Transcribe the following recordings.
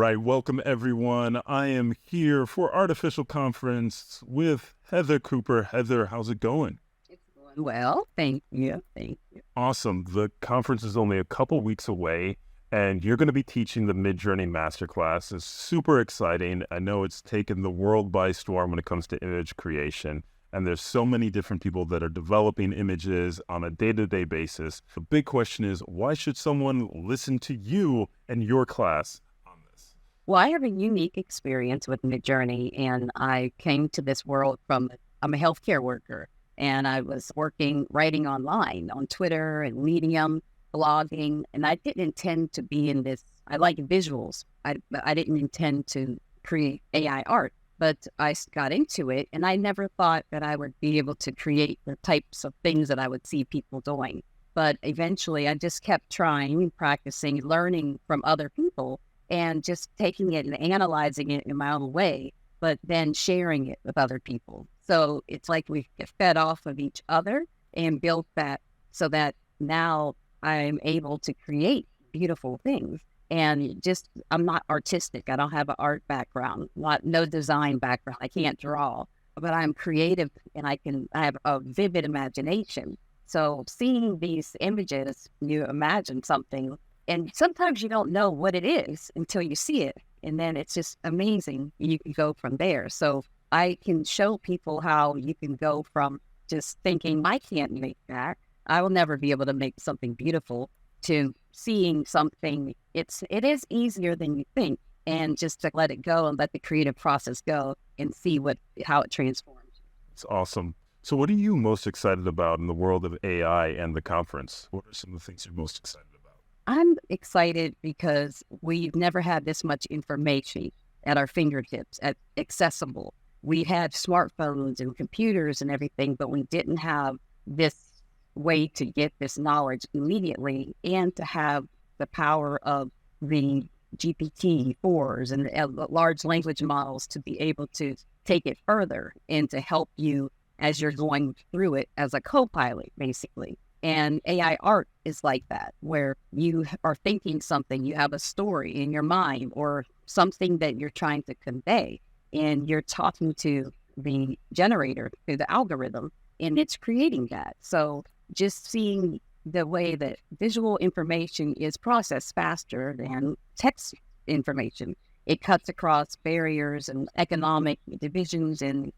right, welcome everyone. I am here for Artificial Conference with Heather Cooper. Heather, how's it going? It's going well. Thank you. Thank you. Awesome. The conference is only a couple weeks away, and you're going to be teaching the MidJourney Masterclass. It's super exciting. I know it's taken the world by storm when it comes to image creation, and there's so many different people that are developing images on a day-to-day basis. The big question is, why should someone listen to you and your class on this? Well, I have a unique experience with MidJourney, and I came to this world I'm a healthcare worker, and I was writing online on Twitter and Medium, blogging, and I didn't intend to be in this. I like visuals. I didn't intend to create AI art, but I got into it, and I never thought that I would be able to create the types of things that I would see people doing. But eventually, I just kept trying, practicing, learning from other people, and just taking it and analyzing it in my own way, but then sharing it with other people. So it's like we get fed off of each other and built that so that now I'm able to create beautiful things. And I'm not artistic. I don't have an art background, no design background. I can't draw, but I'm creative and I have a vivid imagination. So seeing these images, you imagine something, and sometimes you don't know what it is until you see it. And then it's just amazing. You can go from there. So I can show people how you can go from just thinking, I can't make that. I will never be able to make something beautiful, to seeing something. It is easier than you think. And just to let it go and let the creative process go and see how it transforms. It's awesome. So what are you most excited about in the world of AI and the conference? What are some of the things you're most excited about? I'm excited because we've never had this much information at our fingertips, accessible. We had smartphones and computers and everything, but we didn't have this way to get this knowledge immediately and to have the power of the GPT-4s and large language models to be able to take it further and to help you as you're going through it as a co-pilot, basically. And AI art is like that, where you are thinking something, you have a story in your mind or something that you're trying to convey, and you're talking to the generator through the algorithm, and it's creating that. So just seeing the way that visual information is processed faster than text information, it cuts across barriers and economic divisions, and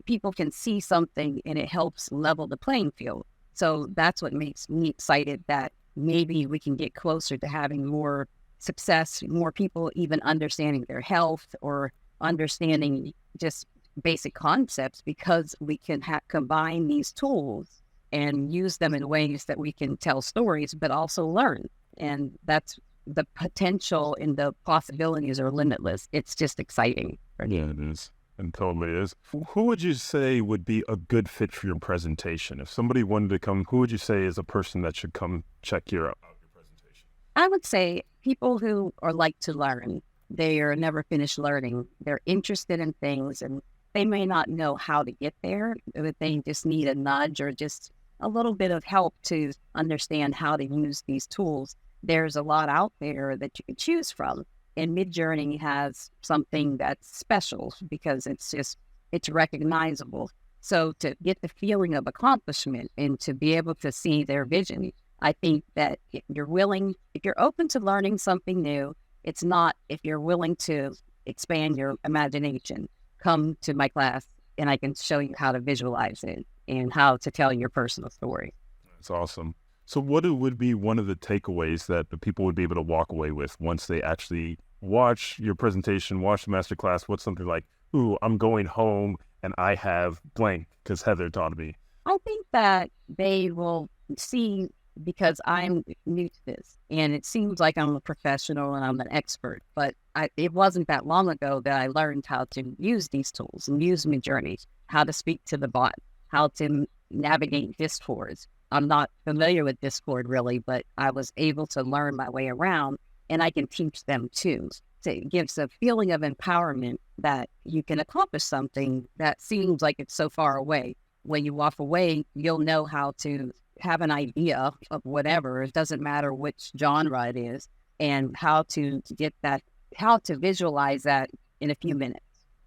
people can see something and it helps level the playing field. So that's what makes me excited that maybe we can get closer to having more success, more people even understanding their health or understanding just basic concepts, because we can combine these tools and use them in ways that we can tell stories, but also learn. And that's the potential and the possibilities are limitless. It's just exciting. Yeah, it is. And totally is. Who would you say would be a good fit for your presentation? If somebody wanted to come, who would you say is a person that should come check your presentation? I would say people who are like to learn. They are never finished learning. They're interested in things, and they may not know how to get there, but they just need a nudge or just a little bit of help to understand how to use these tools. There's a lot out there that you can choose from. And MidJourney has something that's special because it's recognizable. So to get the feeling of accomplishment and to be able to see their vision, I think that if you're open to learning something new, it's not, if you're willing to expand your imagination, come to my class and I can show you how to visualize it and how to tell your personal story. That's awesome. So what would be one of the takeaways that the people would be able to walk away with once they actually watch your presentation, watch the masterclass? What's something like, ooh, I'm going home and I have blank because Heather taught me? I think that they will see, because I'm new to this and it seems like I'm a professional and I'm an expert, but it wasn't that long ago that I learned how to use these tools and use MidJourney, how to speak to the bot, how to navigate Discords. I'm not familiar with Discord really, but I was able to learn my way around, and I can teach them too. So it gives a feeling of empowerment that you can accomplish something that seems like it's so far away. When you walk away, you'll know how to have an idea of whatever. It doesn't matter which genre it is, and how to get that how to visualize that in a few minutes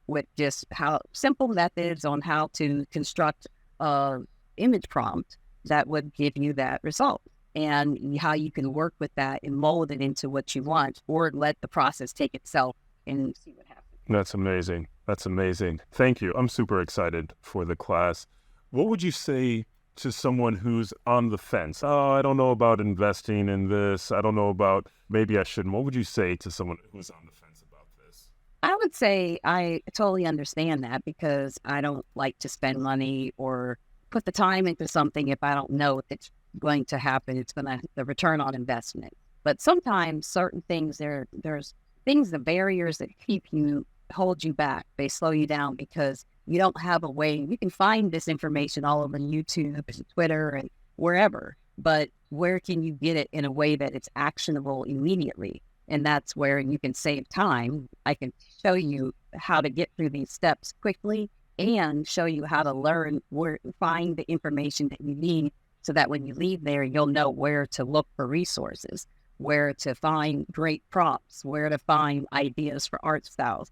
with just how simple methods on how to construct a image prompt that would give you that result, and how you can work with that and mold it into what you want, or let the process take itself and see what happens. That's amazing. That's amazing. Thank you. I'm super excited for the class. What would you say to someone who's on the fence? Oh, I don't know about investing in this. I don't know about, maybe I shouldn't. What would you say to someone who's on the fence about this? I would say I totally understand that, because I don't like to spend money or put the time into something if I don't know if it's going to happen. It's going to, the return on investment. But sometimes certain things, there's things, the barriers that keep you, hold you back. They slow you down because you don't have a way. You can find this information all over YouTube and Twitter and wherever, but where can you get it in a way that it's actionable immediately? And that's where you can save time. I can show you how to get through these steps quickly and show you how to learn where, find the information that you need, so that when you leave there, you'll know where to look for resources, where to find great prompts, where to find ideas for art styles.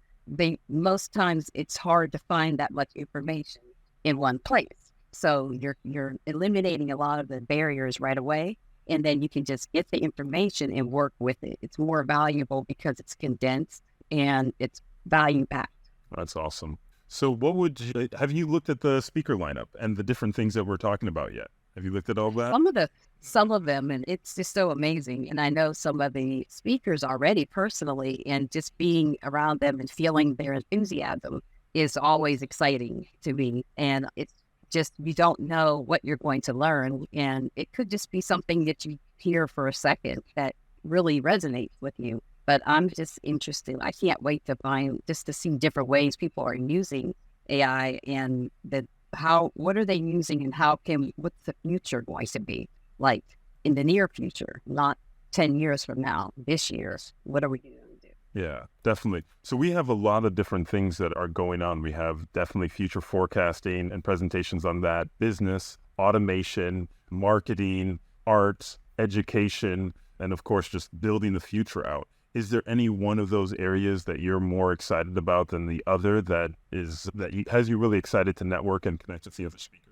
Most times it's hard to find that much information in one place. So you're eliminating a lot of the barriers right away, and then you can just get the information and work with it. It's more valuable because it's condensed and it's value packed. That's awesome. So have you looked at the speaker lineup and the different things that we're talking about yet? Have you looked at all that? Some of them, and it's just so amazing. And I know some of the speakers already personally, and just being around them and feeling their enthusiasm is always exciting to me. And it's just, you don't know what you're going to learn. And it could just be something that you hear for a second that really resonates with you. But I'm just interested. I can't wait to see different ways people are using AI, and what are they using, and what's the future going to be like in the near future, not 10 years from now, this year. What are we going to do? Yeah, definitely. So we have a lot of different things that are going on. We have definitely future forecasting and presentations on that, business, automation, marketing, art, education, and of course, just building the future out. Is there any one of those areas that you're more excited about than the other has you really excited to network and connect with the other speakers?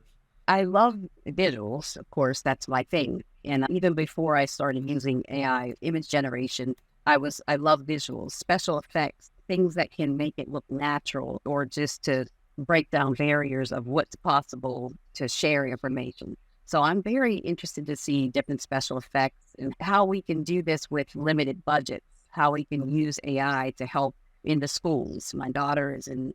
I love visuals, of course, that's my thing. And even before I started using AI image generation, I love visuals, special effects, things that can make it look natural, or just to break down barriers of what's possible to share information. So I'm very interested to see different special effects and how we can do this with limited budgets, how we can use AI to help in the schools. My daughter is in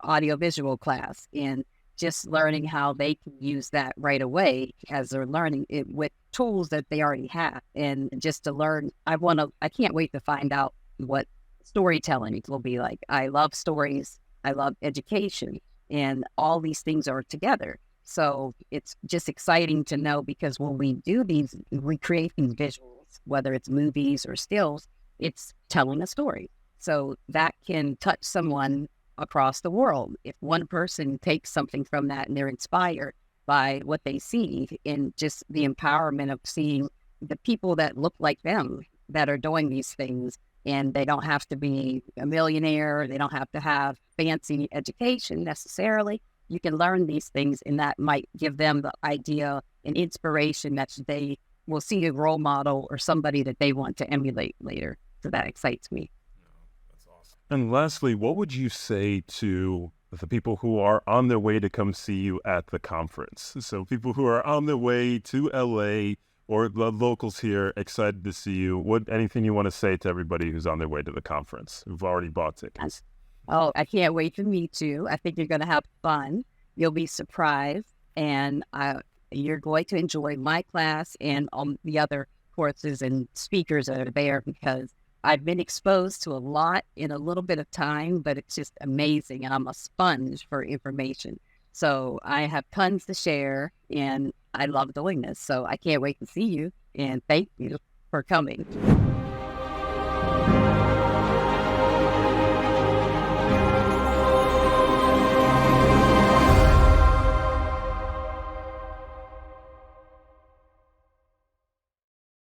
audiovisual class, and just learning how they can use that right away as they're learning it with tools that they already have. And just to learn, I can't wait to find out what storytelling will be like. I love stories. I love education, and all these things are together. So it's just exciting to know, because when we create these visuals, whether it's movies or stills, it's telling a story. So that can touch someone across the world. If one person takes something from that and they're inspired by what they see, and just the empowerment of seeing the people that look like them that are doing these things, and they don't have to be a millionaire, they don't have to have fancy education necessarily. You can learn these things, and that might give them the idea and inspiration that they will see a role model or somebody that they want to emulate later. So that excites me. That's awesome. And lastly, what would you say to the people who are on their way to come see you at the conference? So people who are on their way to LA, or the locals here, excited to see you. Anything you want to say to everybody who's on their way to the conference, who've already bought tickets? Oh, I can't wait to meet you. I think you're going to have fun. You'll be surprised, and you're going to enjoy my class and the other courses and speakers that are there, because I've been exposed to a lot in a little bit of time, but it's just amazing, and I'm a sponge for information. So I have tons to share, and I love doing this. So I can't wait to see you, and thank you for coming.